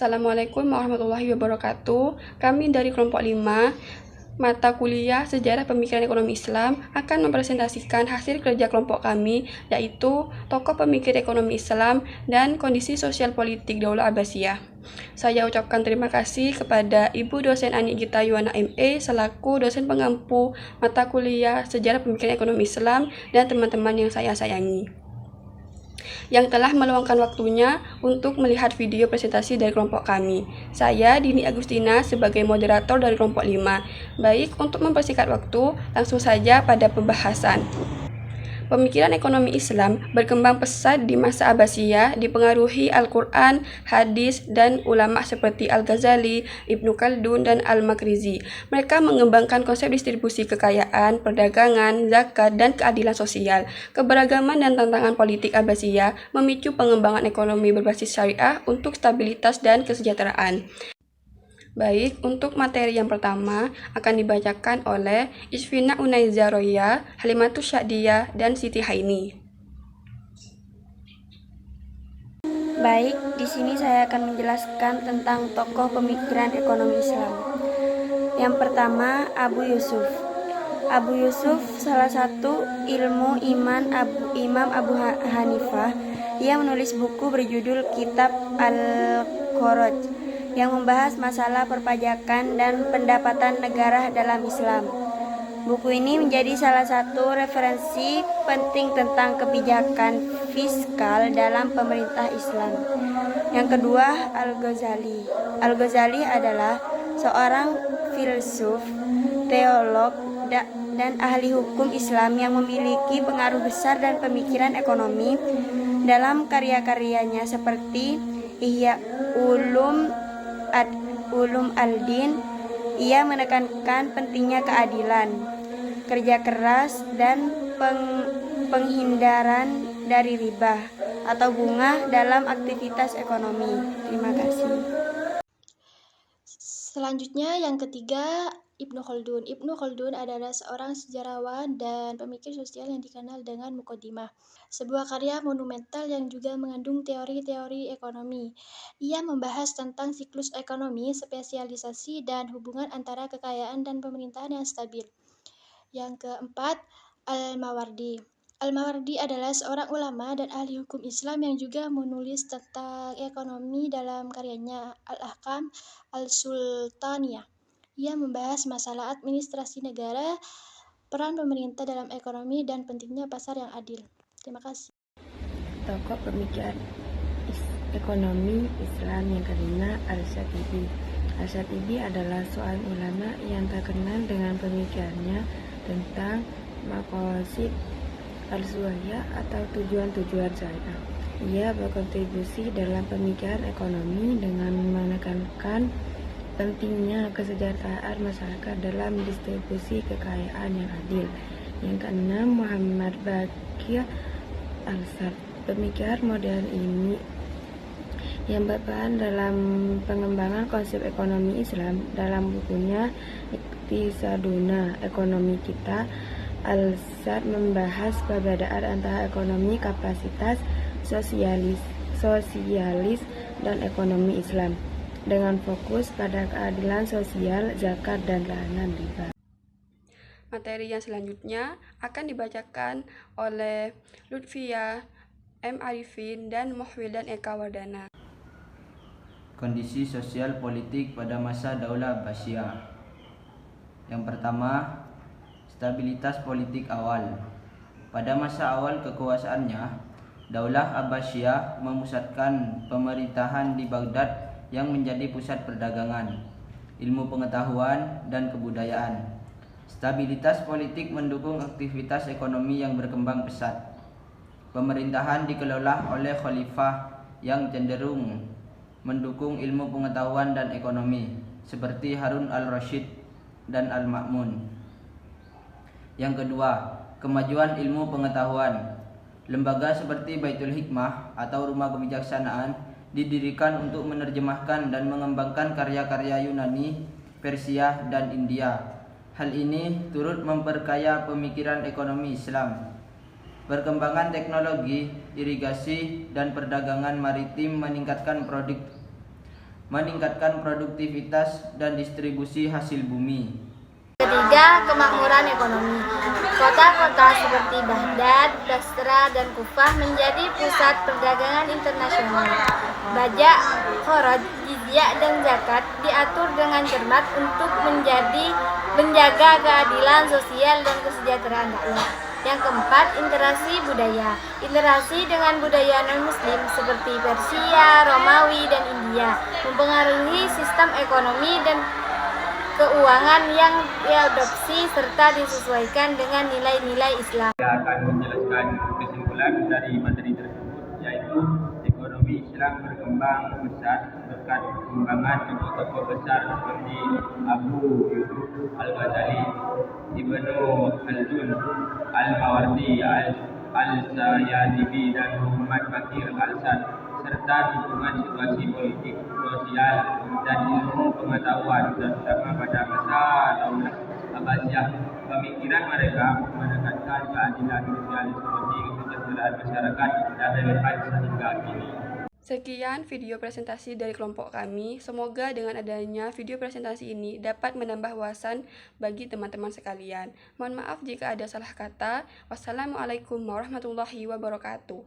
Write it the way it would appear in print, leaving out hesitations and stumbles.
Assalamualaikum warahmatullahi wabarakatuh. Kami dari kelompok 5, mata kuliah Sejarah Pemikiran Ekonomi Islam akan mempresentasikan hasil kerja kelompok kami, yaitu tokoh pemikir ekonomi Islam dan kondisi sosial politik Daulah Abbasiyah. Saya ucapkan terima kasih kepada Ibu dosen Ani Gita Yuwana MA selaku dosen pengampu mata kuliah Sejarah Pemikiran Ekonomi Islam dan teman-teman yang saya sayangi, yang telah meluangkan waktunya untuk melihat video presentasi dari kelompok kami. Saya, Dini Agustina, sebagai moderator dari kelompok 5. Baik, untuk mempersingkat waktu, langsung saja pada pembahasan. Pemikiran ekonomi Islam berkembang pesat di masa Abbasiyah, dipengaruhi Al-Quran, hadis, dan ulama seperti Al-Ghazali, Ibnu Khaldun, dan Al-Makrizi. Mereka mengembangkan konsep distribusi kekayaan, perdagangan, zakat, dan keadilan sosial. Keberagaman dan tantangan politik Abbasiyah memicu pengembangan ekonomi berbasis syariah untuk stabilitas dan kesejahteraan. Baik, untuk materi yang pertama akan dibacakan oleh Isfina Unaiza Roya, Halimatus Sya'diyah, dan Siti Haini. Baik, di sini saya akan menjelaskan tentang tokoh pemikiran ekonomi Islam. Yang pertama, Abu Yusuf. Abu Yusuf salah satu ilmu Imam Abu Hanifah. Ia menulis buku berjudul Kitab Al-Kharaj yang membahas masalah perpajakan dan pendapatan negara dalam Islam. Buku ini menjadi salah satu referensi penting tentang kebijakan fiskal dalam pemerintah Islam. Yang kedua, Al-Ghazali. Al-Ghazali adalah seorang filsuf, teolog, dan ahli hukum Islam yang memiliki pengaruh besar dan pemikiran ekonomi dalam karya-karyanya seperti Ihya Ulum al-Din. Ia menekankan pentingnya keadilan, kerja keras, dan penghindaran dari riba atau bunga dalam aktivitas ekonomi. Terima kasih. Selanjutnya yang ketiga, Ibnu Khaldun. Ibnu Khaldun adalah seorang sejarawan dan pemikir sosial yang dikenal dengan Muqaddimah, sebuah karya monumental yang juga mengandung teori-teori ekonomi. Ia membahas tentang siklus ekonomi, spesialisasi, dan hubungan antara kekayaan dan pemerintahan yang stabil. Yang keempat, Al-Mawardi. Al-Mawardi adalah seorang ulama dan ahli hukum Islam yang juga menulis tentang ekonomi dalam karyanya Al-Ahkam Al-Sultaniyah. Ia membahas masalah administrasi negara, peran pemerintah dalam ekonomi, dan pentingnya pasar yang adil. Terima kasih. Tokoh pemikiran ekonomi Islam yang kelima, Al-Syatibi. Al-Syatibi adalah seorang ulama yang terkenal dengan pemikirannya tentang maqasid al-Zuhiyah atau tujuan-tujuan syariah. Ia berkontribusi dalam pemikiran ekonomi dengan menekankan pentingnya kesejahteraan masyarakat dalam distribusi kekayaan yang adil. Yang keenam, Muhammad Baqir Al-Sadr. Pemikiran modern ini yang berperan dalam pengembangan konsep ekonomi Islam. Dalam bukunya Iqtisaduna, Ekonomi Kita, Al-Sadr membahas perbedaan antara ekonomi kapasitas, sosialis, dan ekonomi Islam dengan fokus pada keadilan sosial, zakat, dan larangan riba. Materi yang selanjutnya akan dibacakan oleh Lutfia M. Arifin dan Muhwidan Eka Wardana. Kondisi sosial politik pada masa Daulah Abbasiyah. Yang pertama, stabilitas politik awal. Pada masa awal kekuasaannya, Daulah Abbasiyah memusatkan pemerintahan di Baghdad yang menjadi pusat perdagangan, ilmu pengetahuan, dan kebudayaan. Stabilitas politik mendukung aktivitas ekonomi yang berkembang pesat. Pemerintahan dikelola oleh khalifah yang cenderung mendukung ilmu pengetahuan dan ekonomi, seperti Harun al-Rasyid dan Al-Ma'mun. Yang kedua, kemajuan ilmu pengetahuan. Lembaga seperti Baitul Hikmah atau Rumah Kebijaksanaan didirikan untuk menerjemahkan dan mengembangkan karya-karya Yunani, Persia, dan India. Hal ini turut memperkaya pemikiran ekonomi Islam. Perkembangan teknologi, irigasi, dan perdagangan maritim meningkatkan meningkatkan produktivitas dan distribusi hasil bumi. Ketiga, kemakmuran ekonomi. Kota-kota seperti Baghdad, Basra, dan Kufah menjadi pusat perdagangan internasional. Pajak, kharaj, jizyah, dan zakat diatur dengan cermat untuk menjaga keadilan sosial dan kesejahteraan rakyat. Yang keempat, interaksi budaya. Interaksi dengan budaya non-muslim seperti Persia, Romawi, dan India mempengaruhi sistem ekonomi dan keuangan yang diadopsi serta disesuaikan dengan nilai-nilai Islam. Saya akan menjelaskan kesimpulan dari materi tersebut, yaitu ekonomi Islam berkembang pesat berkat perkembangan tokoh-tokoh besar seperti Abu Yusuf Al-Ghazali, Ibnu Khaldun, Al-Mawardi, Al-Sayyadibi, dan Muhammad Bakir Al-Sad, serta dukungan situasi politik, sosial, dan ilmu pengetahuan, terutama pada masa Daulah Abbasiyah. Pemikiran mereka menekankan keadilan sosial seperti kesejahteraan masyarakat dan relevan sehingga kini. Sekian video presentasi dari kelompok kami. Semoga dengan adanya video presentasi ini dapat menambah wawasan bagi teman-teman sekalian. Mohon maaf jika ada salah kata. Wassalamualaikum warahmatullahi wabarakatuh.